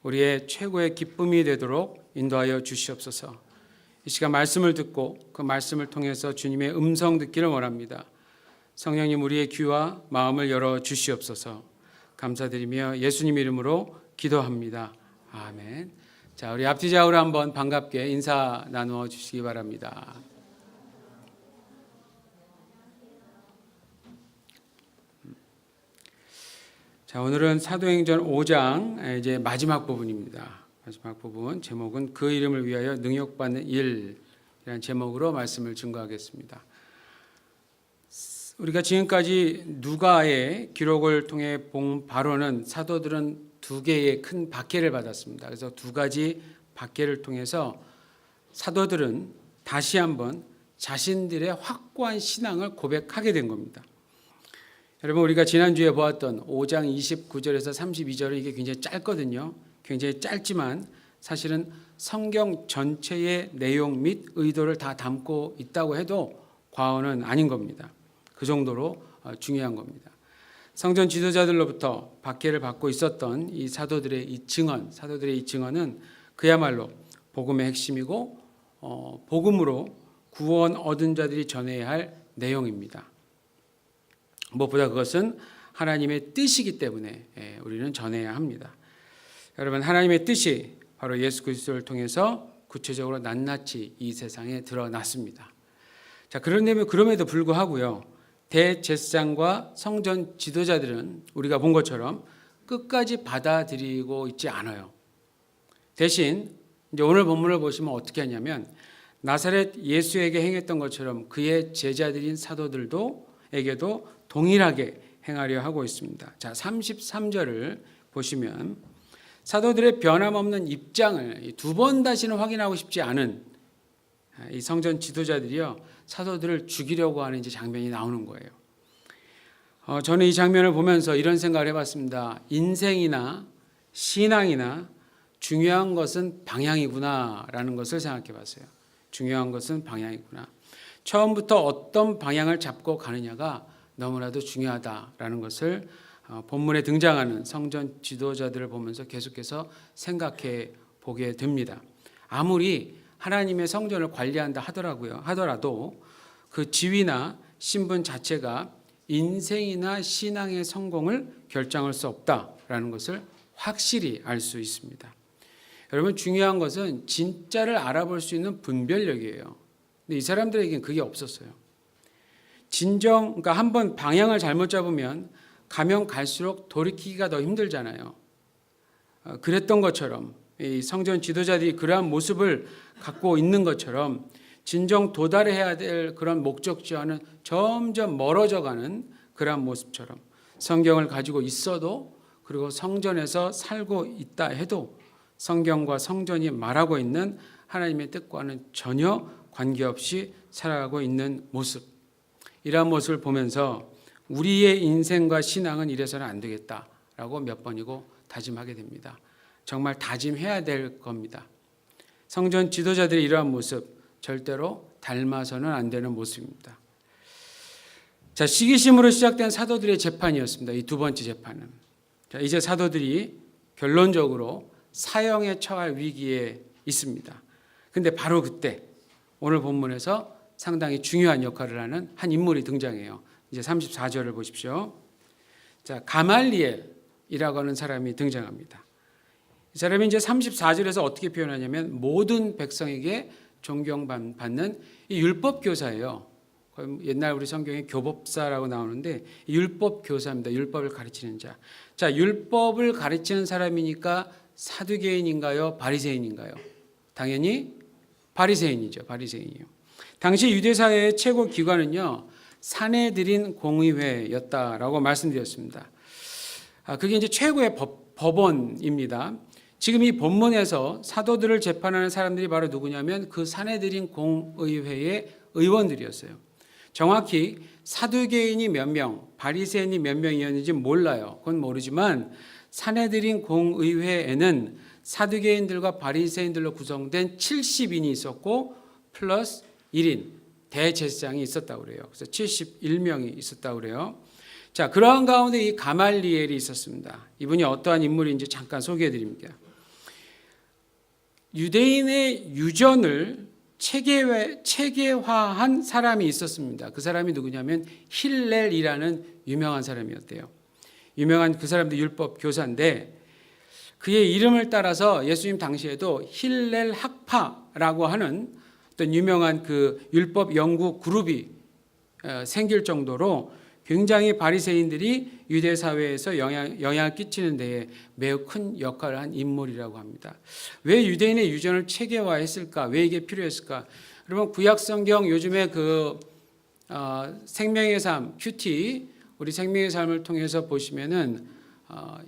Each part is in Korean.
우리의 최고의 기쁨이 되도록 인도하여 주시옵소서. 이 시간 말씀을 듣고 그 말씀을 통해서 주님의 음성 듣기를 원합니다. 성령님, 우리의 귀와 마음을 열어 주시옵소서. 감사드리며 예수님 이름으로 기도합니다. 아멘. 자, 우리 앞뒤 좌우로 한번 반갑게 인사 나누어 주시기 바랍니다. 자, 오늘은 사도행전 5장 이제 마지막 부분입니다. 마지막 부분 제목은 그 이름을 위하여 능욕받는 일이라는 제목으로 말씀을 증거하겠습니다. 우리가 지금까지 누가의 기록을 통해 본 바로는 사도들은 두 개의 큰 박해를 받았습니다. 그래서 두 가지 박해를 통해서 사도들은 다시 한번 자신들의 확고한 신앙을 고백하게 된 겁니다. 여러분, 우리가 지난주에 보았던 5장 29절에서 32절은 이게 굉장히 짧거든요. 굉장히 짧지만 사실은 성경 전체의 내용 및 의도를 다 담고 있다고 해도 과언은 아닌 겁니다. 그 정도로 중요한 겁니다. 성전 지도자들로부터 박해를 받고 있었던 이 사도들의 이 증언은 그야말로 복음의 핵심이고 복음으로 구원 얻은 자들이 전해야 할 내용입니다. 무엇보다 그것은 하나님의 뜻이기 때문에 우리는 전해야 합니다. 여러분, 하나님의 뜻이 바로 예수 그리스도를 통해서 구체적으로 낱낱이 이 세상에 드러났습니다. 자, 그럼에도 불구하고요, 대제사장과 성전 지도자들은 우리가 본 것처럼 끝까지 받아들이고 있지 않아요. 대신 이제 오늘 본문을 보시면 어떻게 하냐면 나사렛 예수에게 행했던 것처럼 그의 제자들인 사도들에게도 동일하게 행하려 하고 있습니다. 자, 33절을 보시면 사도들의 변함없는 입장을 두 번 다시는 확인하고 싶지 않은 이 성전 지도자들이요, 사도들을 죽이려고 하는 이제 장면이 나오는 거예요. 저는 이 장면을 보면서 이런 생각을 해봤습니다. 인생이나 신앙이나 중요한 것은 방향이구나라는 것을 생각해봤어요. 중요한 것은 방향이구나. 처음부터 어떤 방향을 잡고 가느냐가 너무나도 중요하다라는 것을 본문에 등장하는 성전 지도자들을 보면서 계속해서 생각해 보게 됩니다. 아무리 하나님의 성전을 관리한다 하더라도 그 지위나 신분 자체가 인생이나 신앙의 성공을 결정할 수 없다라는 것을 확실히 알 수 있습니다. 여러분, 중요한 것은 진짜를 알아볼 수 있는 분별력이에요. 근데 이 사람들에게는 그게 없었어요. 그러니까 한번 방향을 잘못 잡으면 가면 갈수록 돌이키기가 더 힘들잖아요. 그랬던 것처럼 이 성전 지도자들이 그러한 모습을 갖고 있는 것처럼 진정 도달해야 될 그런 목적지와는 점점 멀어져가는 그러한 모습처럼 성경을 가지고 있어도, 그리고 성전에서 살고 있다 해도 성경과 성전이 말하고 있는 하나님의 뜻과는 전혀 관계없이 살아가고 있는 모습, 이러한 모습을 보면서 우리의 인생과 신앙은 이래서는 안 되겠다라고 몇 번이고 다짐하게 됩니다. 정말 다짐해야 될 겁니다. 성전 지도자들의 이러한 모습 절대로 닮아서는 안 되는 모습입니다. 자, 시기심으로 시작된 사도들의 재판이었습니다. 이 두 번째 재판은. 자, 이제 사도들이 결론적으로 사형에 처할 위기에 있습니다. 근데 바로 그때 오늘 본문에서 상당히 중요한 역할을 하는 한 인물이 등장해요. 이제 34절을 보십시오. 자, 가말리엘이라고 하는 사람이 등장합니다. 이 사람이 이제 34절에서 어떻게 표현하냐면 모든 백성에게 존경받는 이 율법 교사예요. 옛날 우리 성경에 교법사라고 나오는데 율법 교사입니다. 율법을 가르치는 자. 자, 율법을 가르치는 사람이니까 사두개인인가요? 바리새인인가요? 당연히 바리새인이죠. 바리새인이요. 당시 유대사회의 최고 기관은요, 산헤드린 공의회였다라고 말씀드렸습니다. 그게 이제 최고의 법원입니다. 지금 이 본문에서 사도들을 재판하는 사람들이 바로 누구냐면 그 산헤드린 공의회의 의원들이었어요. 정확히 사두개인이 몇 명, 바리새인이 몇 명이었는지 몰라요. 그건 모르지만 산헤드린 공의회에는 사두개인들과 바리새인들로 구성된 70인이 있었고 플러스 1인 대제사장이 있었다고 그래요. 그래서 71명이 있었다고 그래요. 자, 그러한 가운데 이 가말리엘이 있었습니다. 이분이 어떠한 인물인지 잠깐 소개해 드립니다. 유대인의 유전을 체계화한 사람이 있었습니다. 그 사람이 누구냐면 힐렐이라는 유명한 사람이었대요. 유명한 그 사람도 율법 교사인데 그의 이름을 따라서 예수님 당시에도 힐렐 학파라고 하는 어떤 유명한 그 율법 연구 그룹이 생길 정도로 굉장히 바리새인들이 유대 사회에서 영향을 끼치는 데에 매우 큰 역할을 한 인물이라고 합니다. 왜 유대인의 유전을 체계화했을까? 왜 이게 필요했을까? 여러분 구약 성경 요즘에 그 생명의 삶 큐티 우리 생명의 삶을 통해서 보시면은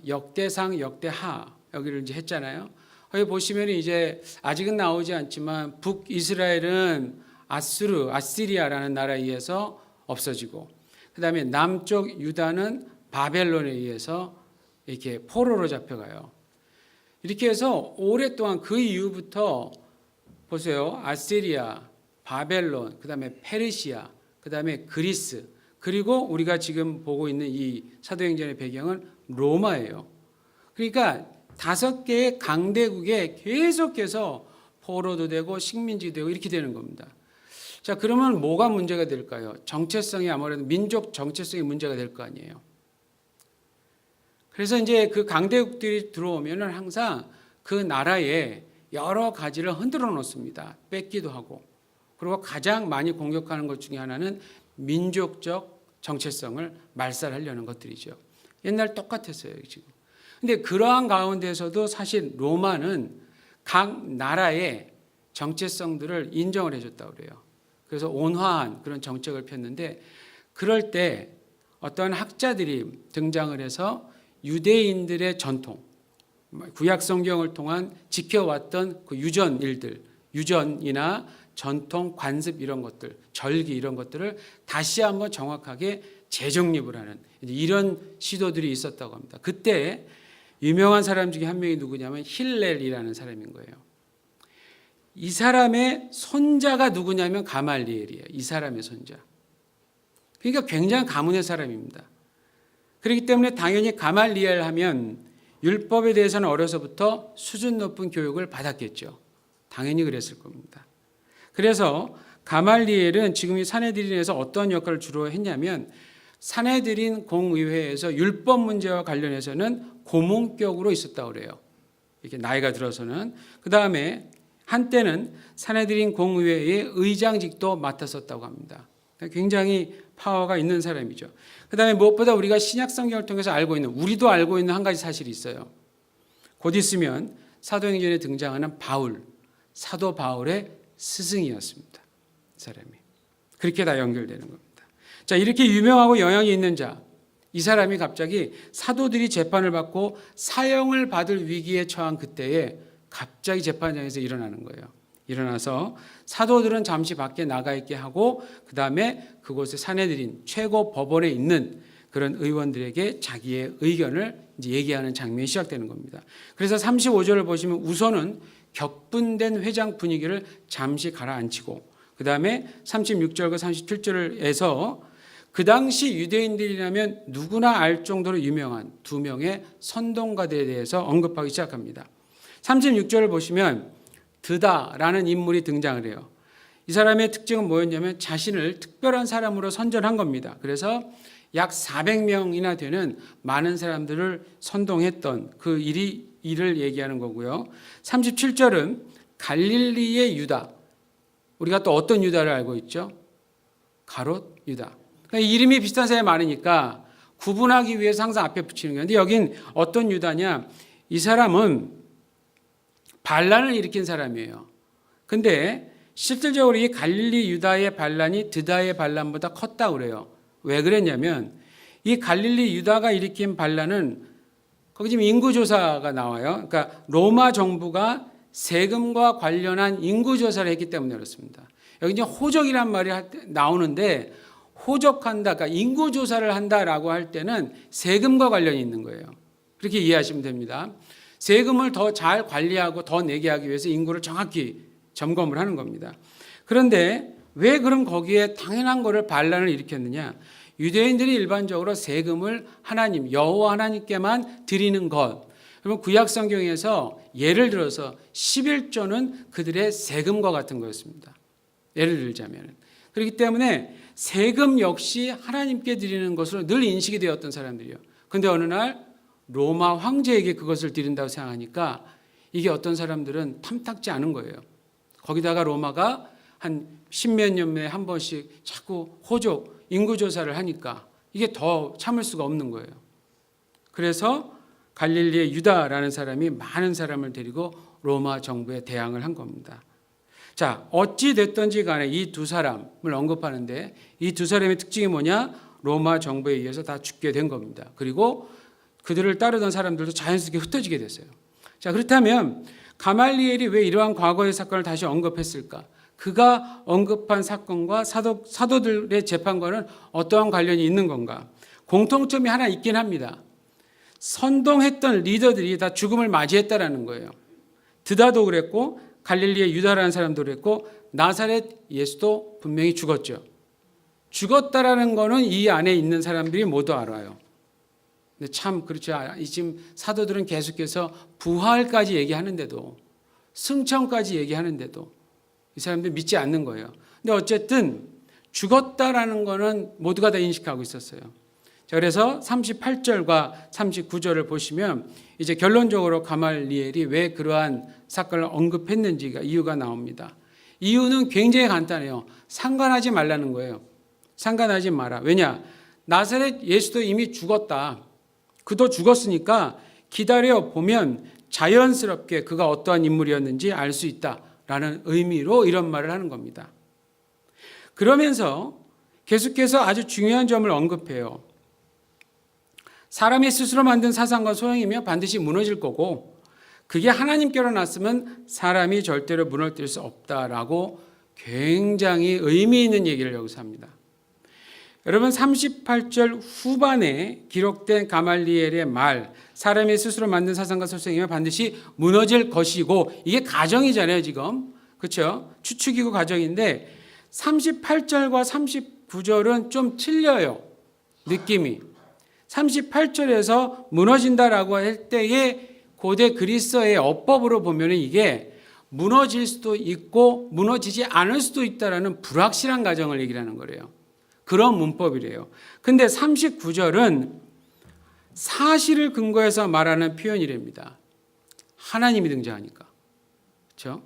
역대상 역대하 여기를 이제 했잖아요. 거기 보시면 이제 아직은 나오지 않지만 북이스라엘은 아시리아라는 나라에 의해서 없어지고 그다음에 남쪽 유다는 바벨론에 의해서 이렇게 포로로 잡혀가요. 이렇게 해서 오랫동안 그 이후부터 보세요. 아시리아, 바벨론, 그다음에 페르시아, 그다음에 그리스, 그리고 우리가 지금 보고 있는 이 사도행전의 배경은 로마예요. 그러니까 5개의 강대국에 계속해서 포로도 되고 식민지도 되고 이렇게 되는 겁니다. 자, 그러면 뭐가 문제가 될까요? 정체성이 아무래도 민족 정체성이 문제가 될 거 아니에요. 그래서 이제 그 강대국들이 들어오면은 항상 그 나라에 여러 가지를 흔들어 놓습니다. 뺏기도 하고. 그리고 가장 많이 공격하는 것 중에 하나는 민족적 정체성을 말살하려는 것들이죠. 옛날 똑같았어요, 지금. 근데 그러한 가운데서도 사실 로마는 각 나라의 정체성들을 인정을 해줬다고 그래요. 그래서 온화한 그런 정책을 폈는데 그럴 때 어떤 학자들이 등장을 해서 유대인들의 전통, 구약 성경을 통한 지켜왔던 그 유전 일들, 유전이나 전통, 관습 이런 것들, 절기 이런 것들을 다시 한번 정확하게 재정립을 하는 이런 시도들이 있었다고 합니다. 그때 유명한 사람 중에 한 명이 누구냐면 힐렐이라는 사람인 거예요. 이 사람의 손자가 누구냐면 가말리엘이에요. 이 사람의 손자. 그러니까 굉장히 가문의 사람입니다. 그렇기 때문에 당연히 가말리엘 하면 율법에 대해서는 어려서부터 수준 높은 교육을 받았겠죠. 당연히 그랬을 겁니다. 그래서 가말리엘은 지금 이 산헤드린에서 어떤 역할을 주로 했냐면 산헤드린 공의회에서 율법 문제와 관련해서는 고문격으로 있었다고 그래요. 이렇게 나이가 들어서는. 그 다음에 한때는 산헤드린 공의회의 의장직도 맡았었다고 합니다. 굉장히 파워가 있는 사람이죠. 그 다음에 무엇보다 우리가 신약 성경을 통해서 알고 있는, 우리도 알고 있는 한 가지 사실이 있어요. 곧 있으면 사도행전에 등장하는 바울, 사도 바울의 스승이었습니다. 이 사람이. 그렇게 다 연결되는 겁니다. 자, 이렇게 유명하고 영향이 있는 자, 이 사람이 갑자기 사도들이 재판을 받고 사형을 받을 위기에 처한 그때에 갑자기 재판장에서 일어나는 거예요. 일어나서 사도들은 잠시 밖에 나가 있게 하고 그 다음에 그곳에 산헤드린 최고 법원에 있는 그런 의원들에게 자기의 의견을 이제 얘기하는 장면이 시작되는 겁니다. 그래서 35절을 보시면 우선은 격분된 회장 분위기를 잠시 가라앉히고 그 다음에 36절과 37절에서 그 당시 유대인들이라면 누구나 알 정도로 유명한 2명의 선동가들에 대해서 언급하기 시작합니다. 36절을 보시면 드다라는 인물이 등장을 해요. 이 사람의 특징은 뭐였냐면 자신을 특별한 사람으로 선전한 겁니다. 그래서 약 400명이나 되는 많은 사람들을 선동했던 그 일을 얘기하는 거고요. 37절은 갈릴리의 유다. 우리가 또 어떤 유다를 알고 있죠? 가롯 유다. 그러니까 이름이 비슷한 사람이 많으니까 구분하기 위해서 항상 앞에 붙이는 거예요. 근데 여긴 어떤 유다냐? 이 사람은 반란을 일으킨 사람이에요. 근데 실질적으로 이 갈릴리 유다의 반란이 드다의 반란보다 컸다고 그래요. 왜 그랬냐면 이 갈릴리 유다가 일으킨 반란은 거기 지금 인구조사가 나와요. 그러니까 로마 정부가 세금과 관련한 인구조사를 했기 때문에 그렇습니다. 여기 이제 호적이란 말이 나오는데 호적한다, 그러니까 인구조사를 한다라고 할 때는 세금과 관련이 있는 거예요. 그렇게 이해하시면 됩니다. 세금을 더 잘 관리하고 더 내게 하기 위해서 인구를 정확히 점검을 하는 겁니다. 그런데 왜 그럼 거기에 당연한 거를 반란을 일으켰느냐? 유대인들이 일반적으로 세금을 하나님, 여호와 하나님께만 드리는 것, 여러분 구약 성경에서 예를 들어서 11조는 그들의 세금과 같은 거였습니다. 예를 들자면. 그렇기 때문에 세금 역시 하나님께 드리는 것으로 늘 인식이 되었던 사람들이요. 그런데 어느 날 로마 황제에게 그것을 드린다고 생각하니까 이게 어떤 사람들은 탐탁지 않은 거예요. 거기다가 로마가 한 십몇 년에 한 번씩 자꾸 호족 인구조사를 하니까 이게 더 참을 수가 없는 거예요. 그래서 갈릴리의 유다라는 사람이 많은 사람을 데리고 로마 정부에 대항을 한 겁니다. 자, 어찌 됐든지 간에 이 두 사람을 언급하는데 이 두 사람의 특징이 뭐냐? 로마 정부에 의해서 다 죽게 된 겁니다. 그리고 그들을 따르던 사람들도 자연스럽게 흩어지게 됐어요. 자, 그렇다면 가말리엘이 왜 이러한 과거의 사건을 다시 언급했을까? 그가 언급한 사건과 사도들의 재판과는 어떠한 관련이 있는 건가? 공통점이 하나 있긴 합니다. 선동했던 리더들이 다 죽음을 맞이했다라는 거예요. 드다도 그랬고 갈릴리의 유다라는 사람도 그랬고 나사렛 예수도 분명히 죽었죠. 죽었다라는 거는 이 안에 있는 사람들이 모두 알아요. 근데 참 그렇죠. 지금 사도들은 계속해서 부활까지 얘기하는데도 승천까지 얘기하는데도 이 사람들 믿지 않는 거예요. 근데 어쨌든 죽었다라는 거는 모두가 다 인식하고 있었어요. 자, 그래서 38절과 39절을 보시면 이제 결론적으로 가말리엘이 왜 그러한 사건을 언급했는지가 이유가 나옵니다. 이유는 굉장히 간단해요. 상관하지 말라는 거예요. 상관하지 마라. 왜냐? 나사렛 예수도 이미 죽었다. 그도 죽었으니까 기다려 보면 자연스럽게 그가 어떠한 인물이었는지 알 수 있다라는 의미로 이런 말을 하는 겁니다. 그러면서 계속해서 아주 중요한 점을 언급해요. 사람이 스스로 만든 사상과 소양이며 반드시 무너질 거고 그게 하나님께로 났으면 사람이 절대로 무너뜨릴 수 없다라고 굉장히 의미 있는 얘기를 여기서 합니다. 여러분 38절 후반에 기록된 가말리엘의 말, 사람이 스스로 만든 사상과 소양이며 반드시 무너질 것이고, 이게 가정이잖아요 지금. 그렇죠? 추측이고 가정인데 38절과 39절은 좀 틀려요. 느낌이. 38절에서 무너진다라고 할 때의 고대 그리스어의 어법으로 보면 이게 무너질 수도 있고 무너지지 않을 수도 있다라는 불확실한 가정을 얘기하는 거래요. 그런 문법이래요. 근데 39절은 사실을 근거해서 말하는 표현이랍니다. 하나님이 등장하니까. 그렇죠?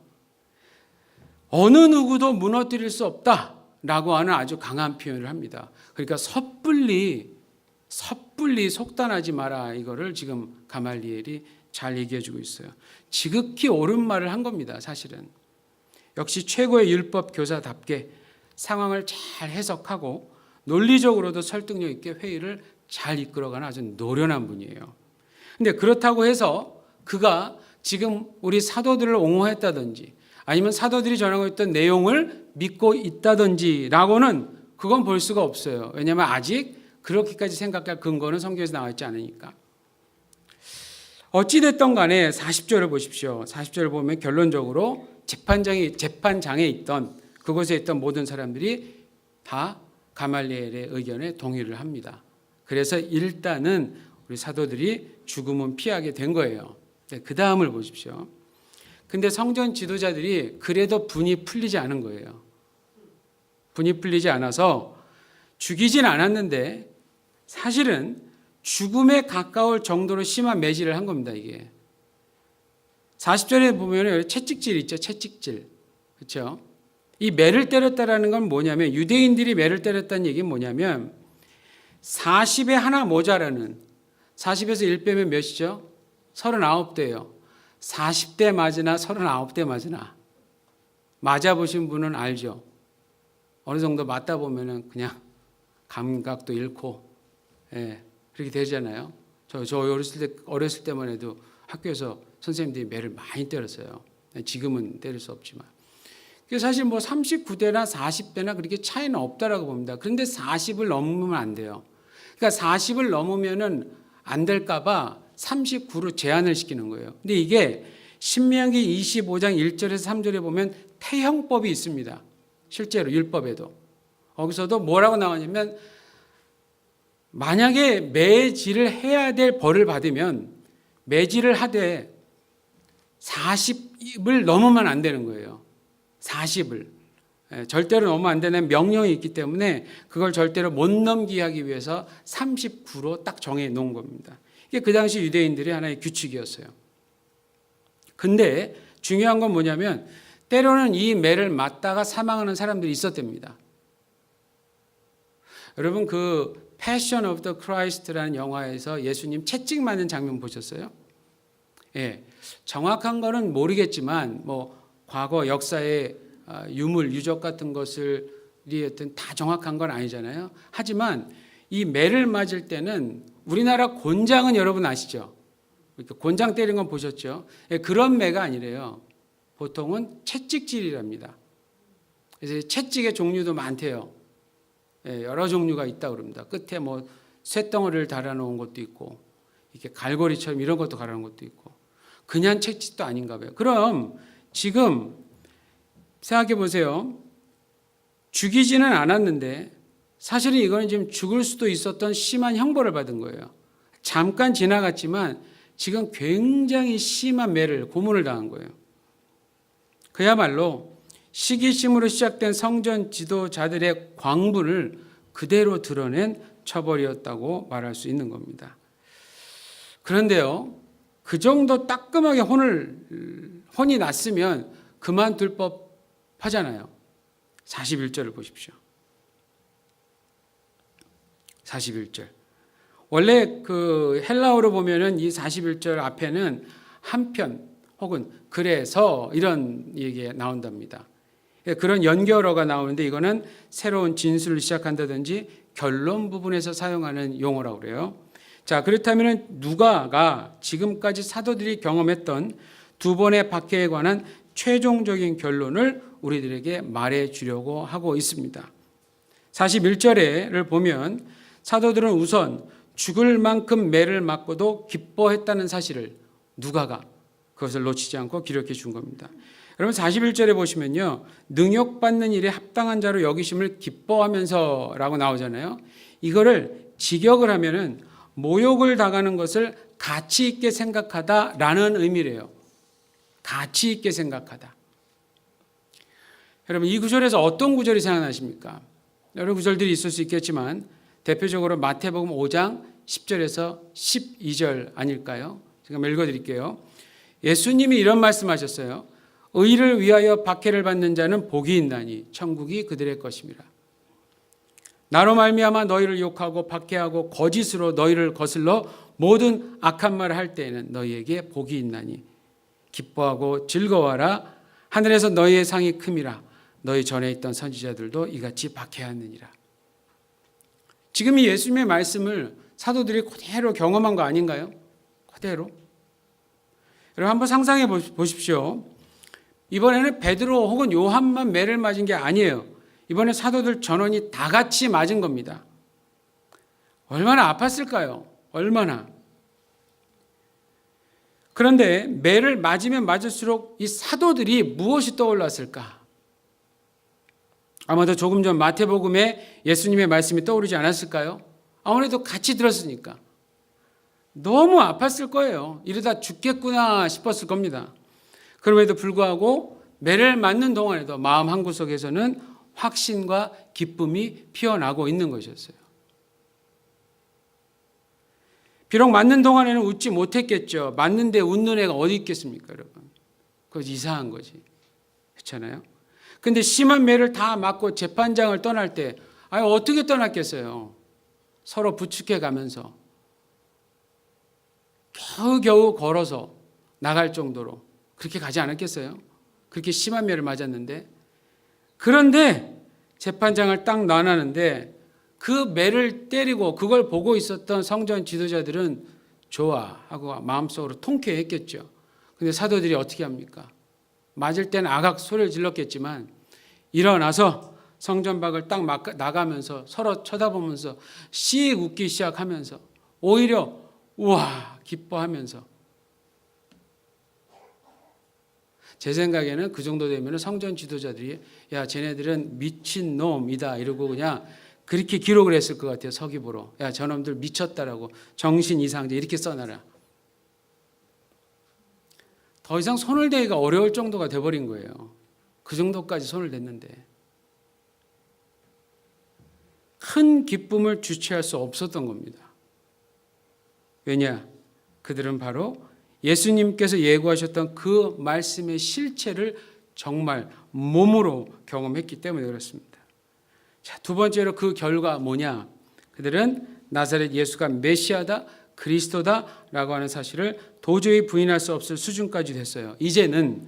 어느 누구도 무너뜨릴 수 없다라고 하는 아주 강한 표현을 합니다. 그러니까 섣불리 속단하지 마라, 이거를 지금 가말리엘이 잘 얘기해 주고 있어요. 지극히 옳은 말을 한 겁니다. 사실은 역시 최고의 율법 교사답게 상황을 잘 해석하고 논리적으로도 설득력 있게 회의를 잘 이끌어가는 아주 노련한 분이에요. 근데 그렇다고 해서 그가 지금 우리 사도들을 옹호했다든지 아니면 사도들이 전하고 있던 내용을 믿고 있다든지라고는 그건 볼 수가 없어요. 왜냐하면 아직 그렇게까지 생각할 근거는 성경에서 나와 있지 않으니까. 어찌됐든 간에 40절을 보십시오. 40절을 보면 결론적으로 재판장에 있던 그곳에 있던 모든 사람들이 다 가말리엘의 의견에 동의를 합니다. 그래서 일단은 우리 사도들이 죽음은 피하게 된 거예요. 그 다음을 보십시오. 근데 성전 지도자들이 그래도 분이 풀리지 않은 거예요. 분이 풀리지 않아서 죽이진 않았는데 사실은 죽음에 가까울 정도로 심한 매질을 한 겁니다. 이게 40절에 보면 채찍질 있죠. 채찍질. 그렇죠? 이 매를 때렸다라는 건 뭐냐면, 유대인들이 매를 때렸다는 얘기는 뭐냐면 40에 하나 모자라는, 40에서 1 빼면 몇이죠? 39대예요. 40대 맞으나 39대 맞으나. 맞아보신 분은 알죠. 어느 정도 맞다 보면은 그냥 감각도 잃고, 예, 그렇게 되잖아요. 저 어렸을 때만 해도 학교에서 선생님들이 매를 많이 때렸어요. 지금은 때릴 수 없지만. 사실 뭐 39대나 40대나 그렇게 차이는 없다라고 봅니다. 그런데 40을 넘으면 안 돼요. 그러니까 40을 넘으면은 안 될까봐 39로 제한을 시키는 거예요. 근데 이게 신명기 25장 1절에서 3절에 보면 태형법이 있습니다. 실제로 율법에도. 거기서도 뭐라고 나오냐면 만약에 매질을 해야 될 벌을 받으면 매질을 하되 40을 넘으면 안 되는 거예요. 40을. 절대로 넘으면 안 되는 명령이 있기 때문에 그걸 절대로 못 넘기게 하기 위해서 39로 딱 정해 놓은 겁니다. 이게 그 당시 유대인들의 하나의 규칙이었어요. 근데 중요한 건 뭐냐면 때로는 이 매를 맞다가 사망하는 사람들이 있었답니다. 여러분 그 패션 오브 더 크라이스트라는 영화에서 예수님 채찍 맞는 장면 보셨어요? 예, 정확한 거는 모르겠지만 뭐 과거 역사의 유물, 유적 같은 것을 어떤 다 정확한 건 아니잖아요. 하지만 이 매를 맞을 때는 우리나라 곤장은 여러분 아시죠? 곤장 때리는 건 보셨죠? 예, 그런 매가 아니래요. 보통은 채찍질이랍니다. 그래서 채찍의 종류도 많대요. 예, 여러 종류가 있다고 그럽니다. 끝에 뭐 쇳덩어리를 달아놓은 것도 있고 이렇게 갈고리처럼 이런 것도 갈아놓은 것도 있고 그냥 채찍도 아닌가 봐요. 그럼 지금 생각해 보세요. 죽이지는 않았는데 사실은 이거는 지금 죽을 수도 있었던 심한 형벌을 받은 거예요. 잠깐 지나갔지만 지금 굉장히 심한 매를 고문을 당한 거예요. 그야말로 시기심으로 시작된 성전 지도자들의 광분을 그대로 드러낸 처벌이었다고 말할 수 있는 겁니다. 그런데요, 그 정도 따끔하게 혼이 났으면 그만둘 법 하잖아요. 41절을 보십시오. 41절. 원래 그 헬라어로 보면은 이 41절 앞에는 한편 혹은 그래서 이런 얘기가 나온답니다. 그런 연결어가 나오는데 이거는 새로운 진술을 시작한다든지 결론 부분에서 사용하는 용어라고 그래요. 자, 그렇다면 누가가 지금까지 사도들이 경험했던 두 번의 박해에 관한 최종적인 결론을 우리들에게 말해 주려고 하고 있습니다. 41절을 보면 사도들은 우선 죽을 만큼 매를 맞고도 기뻐했다는 사실을 누가가 그것을 놓치지 않고 기록해 준 겁니다. 여러분 41절에 보시면요. 능욕받는 일에 합당한 자로 여기심을 기뻐하면서 라고 나오잖아요. 이거를 직역을 하면은 모욕을 당하는 것을 가치 있게 생각하다라는 의미래요. 가치 있게 생각하다. 여러분 이 구절에서 어떤 구절이 생각나십니까? 여러 구절들이 있을 수 있겠지만 대표적으로 마태복음 5장 10절에서 12절 아닐까요? 제가 읽어드릴게요. 예수님이 이런 말씀하셨어요. 의를 위하여 박해를 받는 자는 복이 있나니 천국이 그들의 것임이라. 나로 말미암아 너희를 욕하고 박해하고 거짓으로 너희를 거슬러 모든 악한 말을 할 때에는 너희에게 복이 있나니 기뻐하고 즐거워하라. 하늘에서 너희의 상이 큼이라. 너희 전에 있던 선지자들도 이같이 박해하느니라. 지금 이 예수님의 말씀을 사도들이 그대로 경험한 거 아닌가요? 그대로. 여러분 한번 상상해 보십시오. 이번에는 베드로 혹은 요한만 매를 맞은 게 아니에요. 이번에 사도들 전원이 다 같이 맞은 겁니다. 얼마나 아팠을까요? 얼마나. 그런데 매를 맞으면 맞을수록 이 사도들이 무엇이 떠올랐을까? 아마도 조금 전 마태복음에 예수님의 말씀이 떠오르지 않았을까요? 아무래도 같이 들었으니까. 너무 아팠을 거예요. 이러다 죽겠구나 싶었을 겁니다. 그럼에도 불구하고 매를 맞는 동안에도 마음 한구석에서는 확신과 기쁨이 피어나고 있는 것이었어요. 비록 맞는 동안에는 웃지 못했겠죠. 맞는데 웃는 애가 어디 있겠습니까, 여러분? 그거 이상한 거지. 그렇잖아요? 근데 심한 매를 다 맞고 재판장을 떠날 때 어떻게 떠났겠어요? 서로 부축해 가면서 겨우겨우 걸어서 나갈 정도로 그렇게 가지 않았겠어요? 그렇게 심한 매를 맞았는데. 그런데 재판장을 딱 나가는데 그 매를 때리고 그걸 보고 있었던 성전 지도자들은 좋아 하고 마음속으로 통쾌했겠죠. 근데 사도들이 어떻게 합니까? 맞을 때는 아각 소리를 질렀겠지만 일어나서 성전 밖을 딱 나가면서 서로 쳐다보면서 씩 웃기 시작하면서 오히려 우와 기뻐하면서. 제 생각에는 그 정도 되면 성전 지도자들이 야 쟤네들은 미친 놈이다 이러고 그냥 그렇게 기록을 했을 것 같아요. 서기보로. 야 저놈들 미쳤다라고 정신 이상자 이렇게 써놔라. 더 이상 손을 대기가 어려울 정도가 돼버린 거예요. 그 정도까지 손을 댔는데 큰 기쁨을 주체할 수 없었던 겁니다. 왜냐? 그들은 바로 예수님께서 예고하셨던 그 말씀의 실체를 정말 몸으로 경험했기 때문에 그렇습니다. 자, 두 번째로 그 결과 뭐냐? 그들은 나사렛 예수가 메시아다, 그리스도다라고 하는 사실을 도저히 부인할 수 없을 수준까지 됐어요. 이제는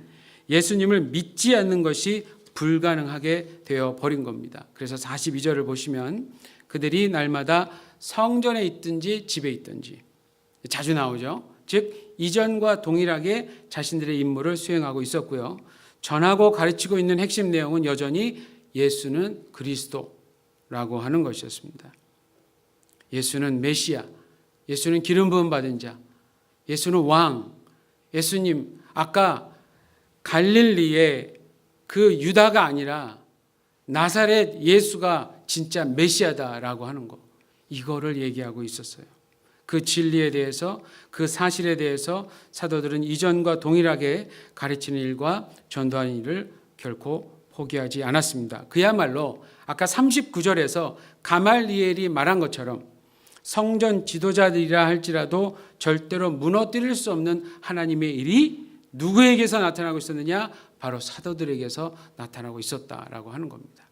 예수님을 믿지 않는 것이 불가능하게 되어 버린 겁니다. 그래서 42절을 보시면 그들이 날마다 성전에 있든지 집에 있든지 자주 나오죠. 즉 이전과 동일하게 자신들의 임무를 수행하고 있었고요. 전하고 가르치고 있는 핵심 내용은 여전히 예수는 그리스도라고 하는 것이었습니다. 예수는 메시아, 예수는 기름 부음 받은 자, 예수는 왕, 예수님 아까 갈릴리의 그 유다가 아니라 나사렛 예수가 진짜 메시아다라고 하는 거, 이거를 얘기하고 있었어요. 그 진리에 대해서, 그 사실에 대해서 사도들은 이전과 동일하게 가르치는 일과 전도하는 일을 결코 포기하지 않았습니다. 그야말로 아까 39절에서 가말리엘이 말한 것처럼 성전 지도자들이라 할지라도 절대로 무너뜨릴 수 없는 하나님의 일이 누구에게서 나타나고 있었느냐? 바로 사도들에게서 나타나고 있었다라고 하는 겁니다.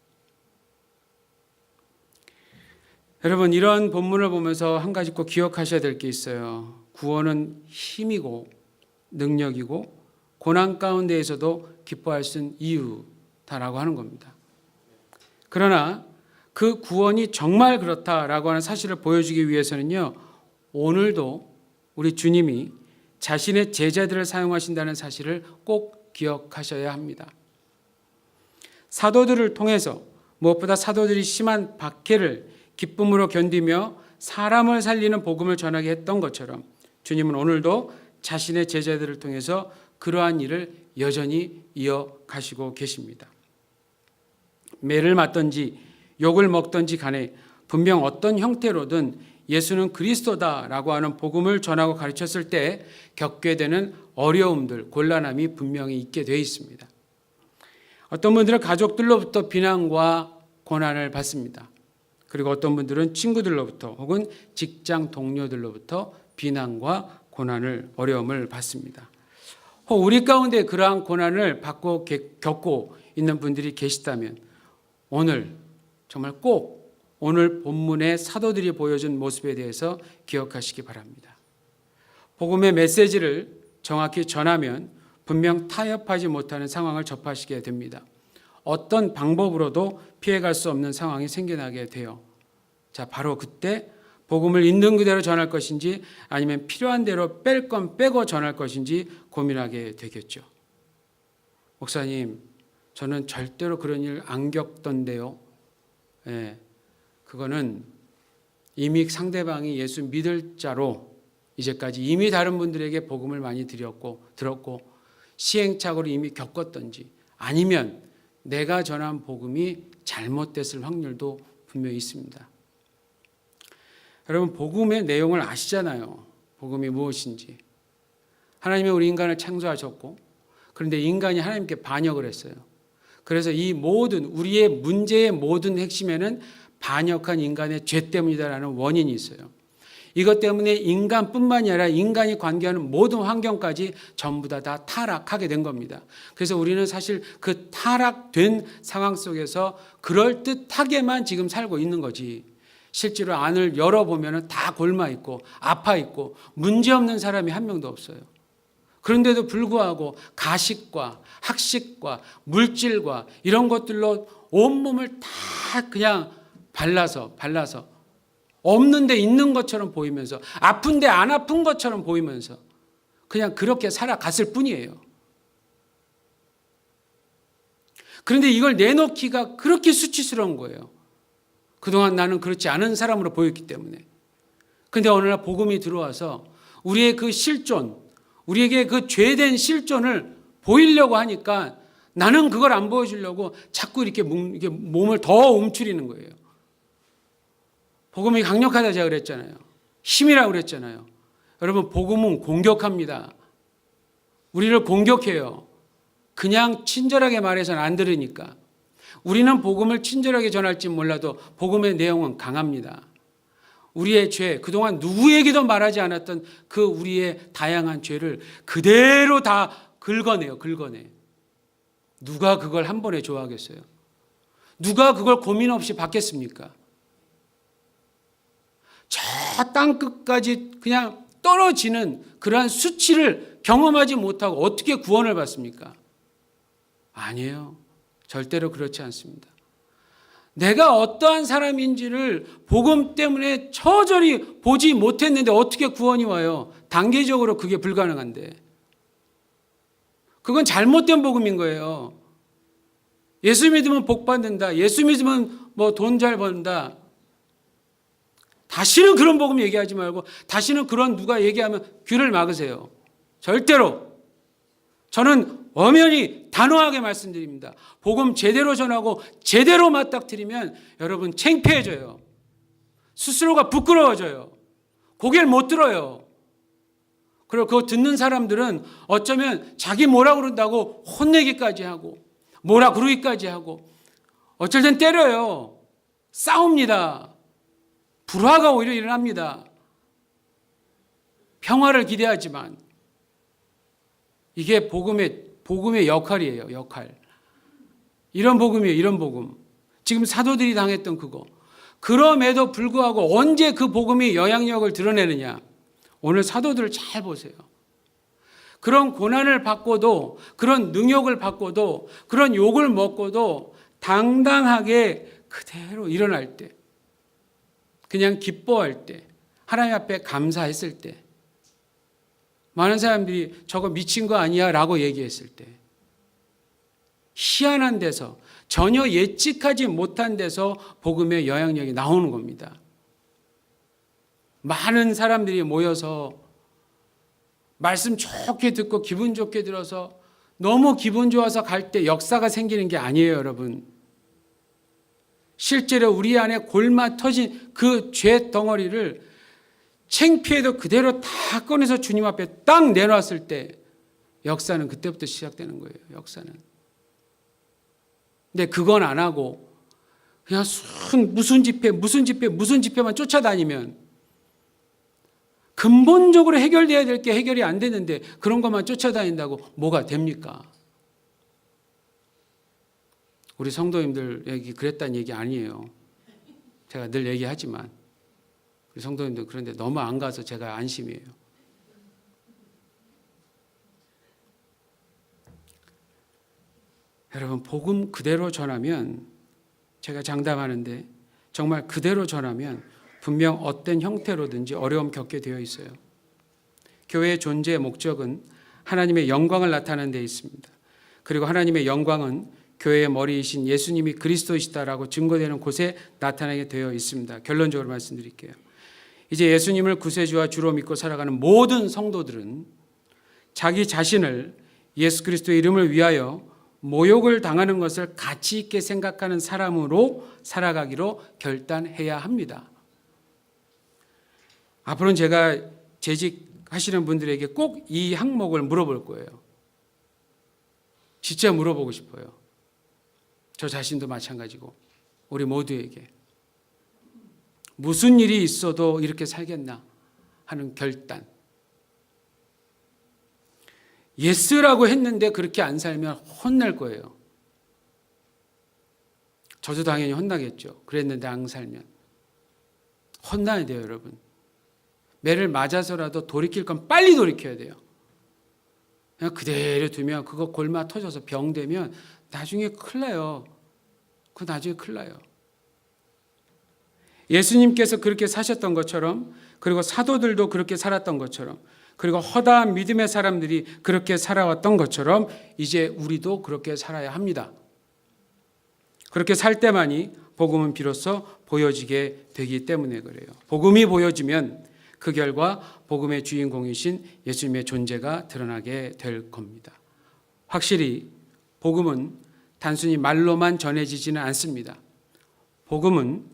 여러분, 이런 본문을 보면서 한 가지 꼭 기억하셔야 될 게 있어요. 구원은 힘이고 능력이고 고난 가운데에서도 기뻐할 수 있는 이유다라고 하는 겁니다. 그러나 그 구원이 정말 그렇다라고 하는 사실을 보여주기 위해서는요, 오늘도 우리 주님이 자신의 제자들을 사용하신다는 사실을 꼭 기억하셔야 합니다. 사도들을 통해서 무엇보다 사도들이 심한 박해를 기쁨으로 견디며 사람을 살리는 복음을 전하게 했던 것처럼 주님은 오늘도 자신의 제자들을 통해서 그러한 일을 여전히 이어가시고 계십니다. 매를 맞든지 욕을 먹든지 간에 분명 어떤 형태로든 예수는 그리스도다라고 하는 복음을 전하고 가르쳤을 때 겪게 되는 어려움들, 곤란함이 분명히 있게 되어 있습니다. 어떤 분들은 가족들로부터 비난과 고난을 받습니다. 그리고 어떤 분들은 친구들로부터 혹은 직장 동료들로부터 비난과 고난을, 어려움을 받습니다. 우리 가운데 그러한 고난을 받고 겪고 있는 분들이 계시다면 오늘 정말 꼭 오늘 본문의 사도들이 보여준 모습에 대해서 기억하시기 바랍니다. 복음의 메시지를 정확히 전하면 분명 타협하지 못하는 상황을 접하시게 됩니다. 어떤 방법으로도 피해갈 수 없는 상황이 생겨나게 돼요. 자, 바로 그때 복음을 있는 그대로 전할 것인지 아니면 필요한 대로 뺄 건 빼고 전할 것인지 고민하게 되겠죠. 목사님, 저는 절대로 그런 일 안 겪던데요. 예, 그거는 이미 상대방이 예수 믿을 자로 이제까지 이미 다른 분들에게 복음을 많이 들었고 시행착오를 이미 겪었던지 아니면 내가 전한 복음이 잘못됐을 확률도 분명히 있습니다. 여러분, 복음의 내용을 아시잖아요. 복음이 무엇인지. 하나님이 우리 인간을 창조하셨고 그런데 인간이 하나님께 반역을 했어요. 그래서 이 모든 우리의 문제의 모든 핵심에는 반역한 인간의 죄 때문이다라는 원인이 있어요. 이것 때문에 인간뿐만이 아니라 인간이 관계하는 모든 환경까지 전부 다 타락하게 된 겁니다. 그래서 우리는 사실 그 타락된 상황 속에서 그럴듯하게만 지금 살고 있는 거지, 실제로 안을 열어보면 다 골마 있고 아파 있고 문제없는 사람이 한 명도 없어요. 그런데도 불구하고 가식과 학식과 물질과 이런 것들로 온몸을 다 그냥 발라서 없는데 있는 것처럼 보이면서 아픈데 안 아픈 것처럼 보이면서 그냥 그렇게 살아갔을 뿐이에요. 그런데 이걸 내놓기가 그렇게 수치스러운 거예요. 그동안 나는 그렇지 않은 사람으로 보였기 때문에. 그런데 어느 날 복음이 들어와서 우리의 그 실존, 우리에게 그 죄된 실존을 보이려고 하니까 나는 그걸 안 보여주려고 자꾸 이렇게 몸을 더 움츠리는 거예요. 복음이 강력하다 제가 그랬잖아요. 힘이라고 그랬잖아요. 여러분, 복음은 공격합니다. 우리를 공격해요. 그냥 친절하게 말해서는 안 들으니까. 우리는 복음을 친절하게 전할지 몰라도 복음의 내용은 강합니다. 우리의 죄, 그동안 누구에게도 말하지 않았던 그 우리의 다양한 죄를 그대로 다 긁어내요. 긁어내. 누가 그걸 한 번에 좋아하겠어요? 누가 그걸 고민 없이 받겠습니까? 저 땅 끝까지 그냥 떨어지는 그러한 수치를 경험하지 못하고 어떻게 구원을 받습니까? 아니에요. 절대로 그렇지 않습니다. 내가 어떠한 사람인지를 복음 때문에 처절히 보지 못했는데 어떻게 구원이 와요? 단계적으로 그게 불가능한데. 그건 잘못된 복음인 거예요. 예수 믿으면 복 받는다. 예수 믿으면 뭐 돈 잘 번다. 다시는 그런 복음 얘기하지 말고 다시는 그런 누가 얘기하면 귀를 막으세요. 절대로. 저는 엄연히 단호하게 말씀드립니다. 복음 제대로 전하고 제대로 맞닥뜨리면 여러분 창피해져요. 스스로가 부끄러워져요. 고개를 못 들어요. 그리고 그거 듣는 사람들은 어쩌면 자기 뭐라 그런다고 혼내기까지 하고 뭐라 그러기까지 하고 어쩔 땐 때려요. 싸웁니다. 불화가 오히려 일어납니다. 평화를 기대하지만 이게 복음의 역할이에요. 역할. 이런 복음이에요. 이런 복음. 지금 사도들이 당했던 그거. 그럼에도 불구하고 언제 그 복음이 영향력을 드러내느냐. 오늘 사도들을 잘 보세요. 그런 고난을 받고도 그런 능욕을 받고도 그런 욕을 먹고도 당당하게 그대로 일어날 때 그냥 기뻐할 때 하나님 앞에 감사했을 때 많은 사람들이 저거 미친 거 아니야 라고 얘기했을 때 희한한 데서 전혀 예측하지 못한 데서 복음의 영향력이 나오는 겁니다. 많은 사람들이 모여서 말씀 좋게 듣고 기분 좋게 들어서 너무 기분 좋아서 갈 때 역사가 생기는 게 아니에요, 여러분. 실제로 우리 안에 골마 터진 그 죄 덩어리를 창피해도 그대로 다 꺼내서 주님 앞에 딱 내놨을 때 역사는 그때부터 시작되는 거예요. 역사는. 근데 그건 안 하고 그냥 무슨 집회만 쫓아다니면 근본적으로 해결돼야 될 게 해결이 안 되는데 그런 것만 쫓아다닌다고 뭐가 됩니까? 우리 성도님들에게 그랬다는 얘기 아니에요. 제가 늘 얘기하지만 우리 성도님들 그런데 너무 안 가서 제가 안심이에요. 여러분 복음 그대로 전하면 제가 장담하는데 정말 그대로 전하면 분명 어떤 형태로든지 어려움 겪게 되어 있어요. 교회의 존재의 목적은 하나님의 영광을 나타내는 데 있습니다. 그리고 하나님의 영광은 교회의 머리이신 예수님이 그리스도이시다라고 증거되는 곳에 나타나게 되어 있습니다. 결론적으로 말씀드릴게요. 이제 예수님을 구세주와 주로 믿고 살아가는 모든 성도들은 자기 자신을 예수 그리스도의 이름을 위하여 모욕을 당하는 것을 가치 있게 생각하는 사람으로 살아가기로 결단해야 합니다. 앞으로는 제가 재직하시는 분들에게 꼭 이 항목을 물어볼 거예요. 진짜 물어보고 싶어요. 저 자신도 마찬가지고 우리 모두에게 무슨 일이 있어도 이렇게 살겠나 하는 결단. 예스라고 했는데 그렇게 안 살면 혼날 거예요. 저도 당연히 혼나겠죠. 그랬는데 안 살면. 혼나야 돼요, 여러분. 매를 맞아서라도 돌이킬 건 빨리 돌이켜야 돼요. 그냥 그대로 두면 그거 골마 터져서 병되면 나중에 큰일 나요. 그거 나중에 큰일 나요. 예수님께서 그렇게 사셨던 것처럼 그리고 사도들도 그렇게 살았던 것처럼 그리고 허다한 믿음의 사람들이 그렇게 살아왔던 것처럼 이제 우리도 그렇게 살아야 합니다. 그렇게 살 때만이 복음은 비로소 보여지게 되기 때문에 그래요. 복음이 보여지면 그 결과 복음의 주인공이신 예수님의 존재가 드러나게 될 겁니다. 확실히 복음은 단순히 말로만 전해지지는 않습니다. 복음은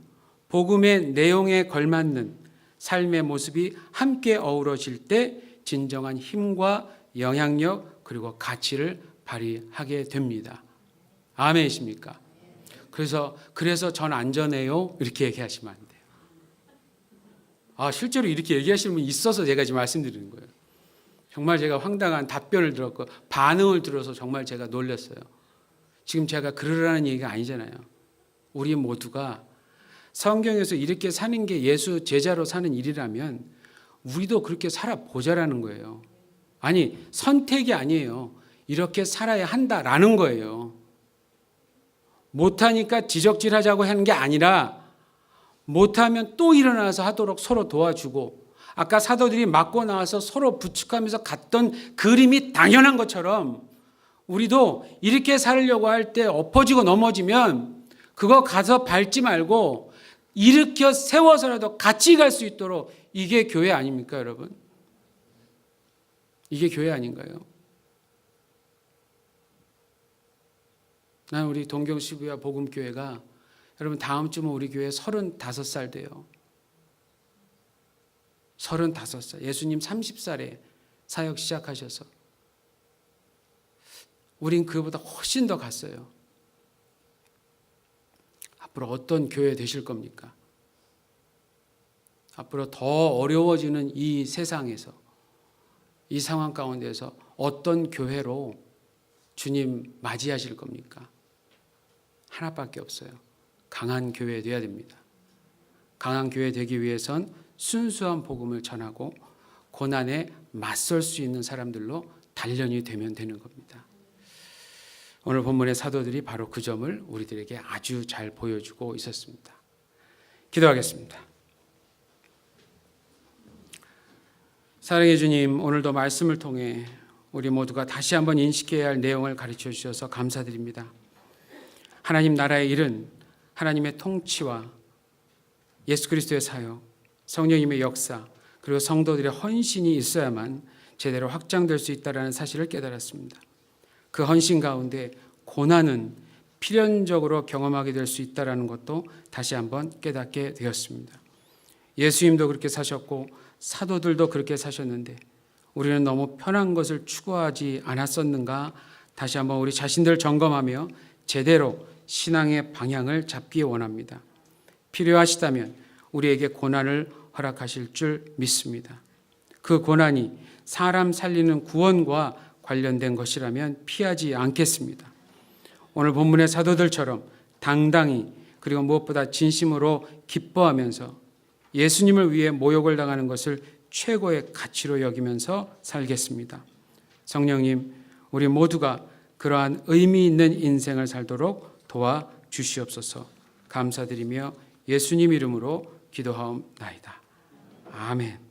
복음의 내용에 걸맞는 삶의 모습이 함께 어우러질 때 진정한 힘과 영향력 그리고 가치를 발휘하게 됩니다. 아멘이십니까? 그래서 전 안전해요. 이렇게 얘기하시면 안 돼요. 실제로 이렇게 얘기하시는 분이 있어서 제가 지금 말씀드리는 거예요. 정말 제가 황당한 답변을 들었고 반응을 들어서 정말 제가 놀랐어요. 지금 제가 그러라는 얘기가 아니잖아요. 우리 모두가 성경에서 이렇게 사는 게 예수 제자로 사는 일이라면 우리도 그렇게 살아보자라는 거예요. 아니, 선택이 아니에요. 이렇게 살아야 한다라는 거예요. 못하니까 지적질하자고 하는 게 아니라 못하면 또 일어나서 하도록 서로 도와주고, 아까 사도들이 맞고 나와서 서로 부축하면서 갔던 그림이 당연한 것처럼 우리도 이렇게 살려고 할 때 엎어지고 넘어지면 그거 가서 밟지 말고 일으켜 세워서라도 같이 갈 수 있도록, 이게 교회 아닙니까, 여러분? 이게 교회 아닌가요? 난 우리 동경 시부야 복음교회가, 여러분 다음 주면 우리 교회 35살 돼요. 35살. 예수님 30살에 사역 시작하셔서 우린 그보다 훨씬 더 갔어요. 앞으로 어떤 교회 되실 겁니까? 앞으로 더 어려워지는 이 세상에서, 이 상황 가운데서 어떤 교회로 주님 맞이하실 겁니까? 하나밖에 없어요. 강한 교회 되어야 됩니다. 강한 교회 되기 위해선 순수한 복음을 전하고 고난에 맞설 수 있는 사람들로 단련이 되면 되는 겁니다. 오늘 본문의 사도들이 바로 그 점을 우리들에게 아주 잘 보여주고 있었습니다. 기도하겠습니다. 사랑해 주님, 오늘도 말씀을 통해 우리 모두가 다시 한번 인식해야 할 내용을 가르쳐 주셔서 감사드립니다. 하나님 나라의 일은 하나님의 통치와 예수 그리스도의 사역, 성령님의 역사, 그리고 성도들의 헌신이 있어야만 제대로 확장될 수 있다는 사실을 깨달았습니다. 그 헌신 가운데 고난은 필연적으로 경험하게 될 수 있다는 것도 다시 한번 깨닫게 되었습니다. 예수님도 그렇게 사셨고 사도들도 그렇게 사셨는데 우리는 너무 편한 것을 추구하지 않았었는가, 다시 한번 우리 자신들 점검하며 제대로 신앙의 방향을 잡기 원합니다. 필요하시다면 우리에게 고난을 허락하실 줄 믿습니다. 그 고난이 사람 살리는 구원과 관련된 것이라면 피하지 않겠습니다. 오늘 본문의 사도들처럼 당당히, 그리고 무엇보다 진심으로 기뻐하면서 예수님을 위해 모욕을 당하는 것을 최고의 가치로 여기면서 살겠습니다. 성령님, 우리 모두가 그러한 의미 있는 인생을 살도록 도와주시옵소서. 감사드리며 예수님 이름으로 기도하옵나이다. 아멘.